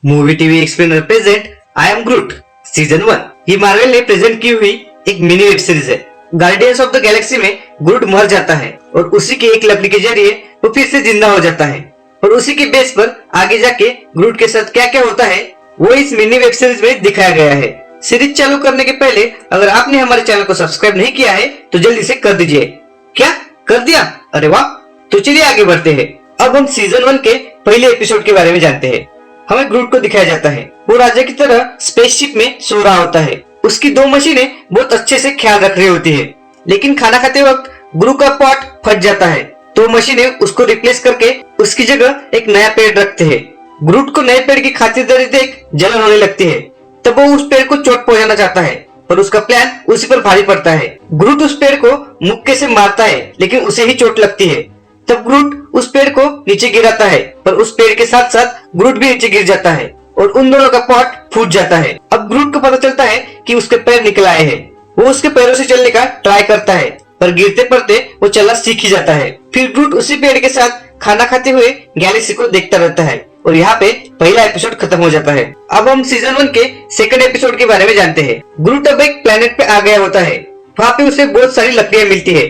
Movie TV explainer present I am grout season 1। ये Marvel ने present की हुई एक मिनी वेब सीरीज है। गार्डियंस ऑफ द गैलेक्सी में ग्रूट मर जाता है और उसी के एक लकड़ी के जरिए वो फिर से जिंदा हो जाता है और उसी के बेस पर आगे जाके ग्रूट के साथ क्या क्या होता है वो इस मिनी वेब सीरीज में दिखाया गया है। सीरीज चालू करने के पहले अगर आपने हमारे चैनल को सब्सक्राइब नहीं किया है तो जल्दी से कर दीजिए। क्या कर दिया? अरे वाह! तो चलिए आगे बढ़ते हैं। अब हम सीजन 1 के पहले एपिसोड के बारे में जानते हैं। हमें ग्रूट को दिखाया जाता है, वो राजा की तरह स्पेसशिप में सो रहा होता है। उसकी दो मशीनें बहुत अच्छे से ख्याल रख रही होती है, लेकिन खाना खाते वक्त ग्रू का पॉट फट जाता है तो मशीनें उसको रिप्लेस करके उसकी जगह एक नया पेड़ रखते हैं। ग्रूट को नए पेड़ की खातिरदारी देख जलन होने लगती है, तब वो उस पेड़ को चोट पहुंचाना चाहता है पर उसका प्लान उसी पर भारी पड़ता है। ग्रूट उस पेड़ को मुक्के से मारता है लेकिन उसे ही चोट लगती है। तब ग्रूट उस पेड़ को नीचे गिराता है पर उस पेड़ के साथ साथ ग्रूट भी नीचे गिर जाता है और उन दोनों का पॉट फूट जाता है। अब ग्रूट को पता चलता है कि उसके पैर निकल आए हैं। वो उसके पैरों से चलने का ट्राई करता है पर गिरते पड़ते वो चलना सीख ही जाता है। फिर ग्रूट उसी पेड़ के साथ खाना खाते हुए गैलेक्सी को देखता रहता है और यहाँ पे पहला एपिसोड खत्म हो जाता है। अब हम सीजन 1 के सेकंड एपिसोड के बारे में जानते हैं। ग्रूट अब एक प्लेनेट पे आ गया होता है, वहाँ पे उसे बहुत सारी लकड़ियां मिलती है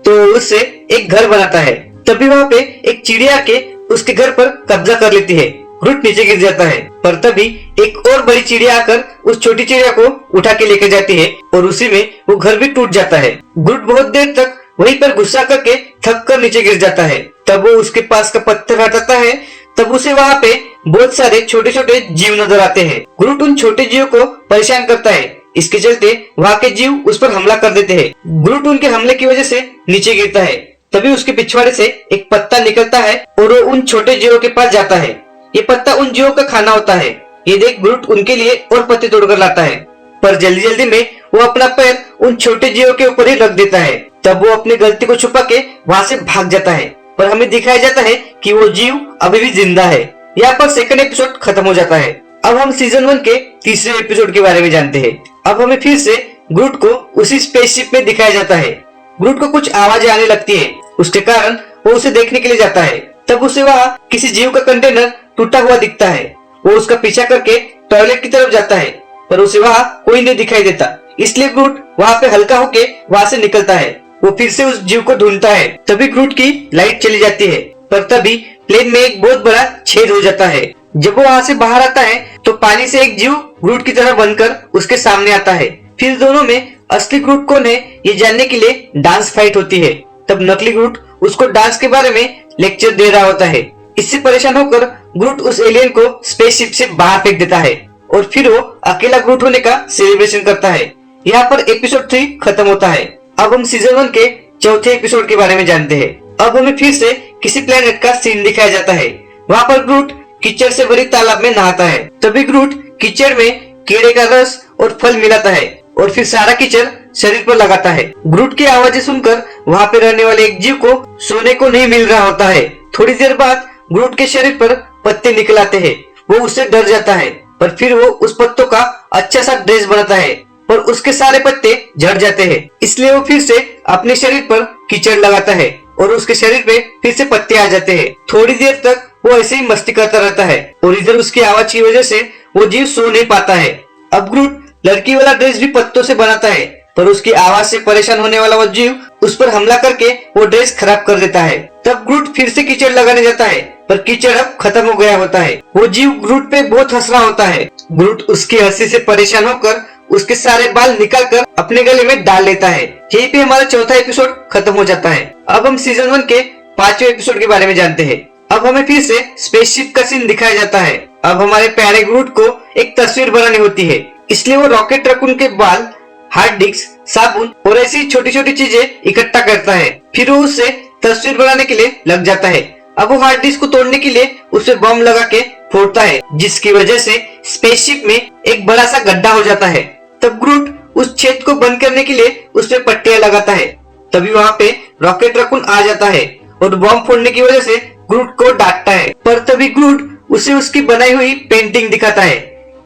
तो उससे एक घर बनाता है। तभी वहाँ पे एक चिड़िया के उसके घर पर कब्जा कर लेती है। ग्रूट नीचे गिर जाता है पर तभी एक और बड़ी चिड़िया आकर उस छोटी चिड़िया को उठा के लेकर जाती है और उसी में वो घर भी टूट जाता है। ग्रूट बहुत देर तक वहीं पर गुस्सा करके थक कर नीचे गिर जाता है। तब वो उसके पास का पत्थर हटाता है, तब उसे वहाँ पे बहुत सारे छोटे छोटे जीव नजर आते हैं। ग्रूट उन छोटे जीवों को परेशान करता है, इसके चलते वहाँ के जीव उस पर हमला कर देते हैं। ग्रूट उनके हमले की वजह से नीचे गिरता है, तभी उसके पिछवाड़े से एक पत्ता निकलता है और वो उन छोटे जीवों के पास जाता है। ये पत्ता उन जीवों का खाना होता है। ये देख ग्रूट उनके लिए और पत्ते तोड़कर लाता है पर जल्दी जल्दी में वो अपना पैर उन छोटे जीवों के ऊपर ही रख देता है। तब वो अपनी गलती को छुपा के वहाँ से भाग जाता है पर हमें दिखाया जाता है कि वो जीव अभी भी जिंदा है। यहाँ पर सेकंड एपिसोड खत्म हो जाता है। अब हम सीजन 1 के तीसरे एपिसोड के बारे में जानते हैं। अब हमें फिर से ग्रूट को उसी स्पेसशिप में दिखाया जाता है। ग्रूट को कुछ आवाजें आने लगती है, उसके कारण वो उसे देखने के लिए जाता है। तब उसे वहाँ किसी जीव का कंटेनर टूटा हुआ दिखता है। वो उसका पीछा करके टॉयलेट की तरफ जाता है पर उसे वहाँ कोई नहीं दिखाई देता, इसलिए ग्रूट वहाँ पे हल्का होके वहाँ से निकलता है। वो फिर से उस जीव को ढूंढता है, तभी ग्रूट की लाइट चली जाती है पर तभी प्लेन में एक बहुत बड़ा छेद हो जाता है। जब वो वहाँ से बाहर आता है तो पानी से एक जीव ग्रूट की तरह बनकर उसके सामने आता है। फिर दोनों में असली ग्रूट कौन है ये जानने के लिए डांस फाइट होती है। तब नकली ग्रूट उसको डांस के बारे में लेक्चर दे रहा होता है। इससे परेशान होकर ग्रूट उस एलियन को स्पेसशिप से बाहर फेंक देता है और फिर वो अकेला ग्रूट होने का सेलिब्रेशन करता है। यहाँ पर एपिसोड 3 खत्म होता है। अब हम सीजन 1 के चौथे एपिसोड के बारे में जानते हैं। अब हमें फिर से किसी प्लेनेट का सीन दिखाया जाता है। वहाँ पर ग्रूट कीचड़ से भरी तालाब में नहाता है। तभी ग्रूट कीचड़ में कीड़े का रस और फल मिलाता है और फिर सारा कीचड़ शरीर पर लगाता है। ग्रूट की आवाजें सुनकर वहाँ पे रहने वाले एक जीव को सोने को नहीं मिल रहा होता है। थोड़ी देर बाद ग्रूट के शरीर पर पत्ते निकल आते हैं। वो उससे डर जाता है पर फिर वो उस पत्तों का अच्छा सा ड्रेस बनाता है पर उसके सारे पत्ते झड़ जाते हैं, इसलिए वो फिर से अपने शरीर पर कीचड़ लगाता है और उसके शरीर पे फिर से पत्ते आ जाते हैं। थोड़ी देर तक वो ऐसे ही मस्ती करता रहता है और इधर उसकी आवाज की वजह से वो जीव सो नहीं पाता है। अब ग्रूट लड़की वाला ड्रेस भी पत्तों से बनाता है पर उसकी आवाज से परेशान होने वाला वो जीव उस पर हमला करके वो ड्रेस खराब कर देता है। तब ग्रूट फिर से कीचड़ लगाने जाता है पर कीचड़ अब खत्म हो गया होता है। वो जीव ग्रूट पे बहुत हंस रहा होता है। ग्रूट उसकी हंसी से परेशान होकर उसके सारे बाल निकाल कर अपने गले में डाल लेता है। यहीं पे हमारा चौथा एपिसोड खत्म हो जाता है। अब हम सीजन 1 के 5वें एपिसोड के बारे में जानते हैं। अब हमें फिर से स्पेसशिप का सीन दिखाया जाता है। अब हमारे प्यारे ग्रूट को एक तस्वीर बनानी होती है, इसलिए वो रॉकेट रकून के बाल, हार्ड डिस्क, साबुन और ऐसी छोटी छोटी चीजें इकट्ठा करता है। फिर वो उससे तस्वीर बनाने के लिए लग जाता है। अब वो हार्ड डिस्क को तोड़ने के लिए उसे बम लगा के फोड़ता है, जिसकी वजह से स्पेसशिप में एक बड़ा सा गड्ढा हो जाता है। तब ग्रूट उस छेद को बंद करने के लिए उसपे पट्टियां लगाता है। तभी वहाँ पे रॉकेट रकून आ जाता है और बम फोड़ने की वजह से ग्रूट को डांटता है पर तभी ग्रूट उसे उसकी बनाई हुई पेंटिंग दिखाता है।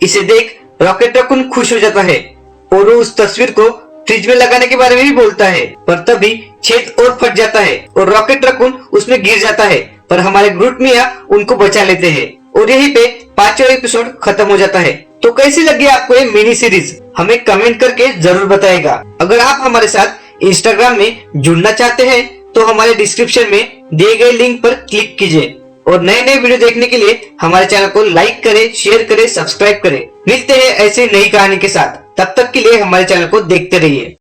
इसे देख रॉकेट रकून खुश हो जाता है और वो उस तस्वीर को फ्रिज में लगाने के बारे में भी बोलता है पर तभी छेद और फट जाता है और रॉकेट रकून उसमें गिर जाता है पर हमारे ग्रूट मिया उनको बचा लेते हैं और यहीं पे 5वां एपिसोड खत्म हो जाता है। तो कैसी लगी आपको ये मिनी सीरीज, हमें कमेंट करके जरूर बताएगा। अगर आप हमारे साथ इंस्टाग्राम में जुड़ना चाहते हैं तो हमारे डिस्क्रिप्शन में दिए गए लिंक पर क्लिक कीजिए और नए नए वीडियो देखने के लिए हमारे चैनल को लाइक करें, शेयर करें, सब्सक्राइब करें। मिलते हैं ऐसे नई कहानी के साथ, तब तक के लिए हमारे चैनल को देखते रहिए।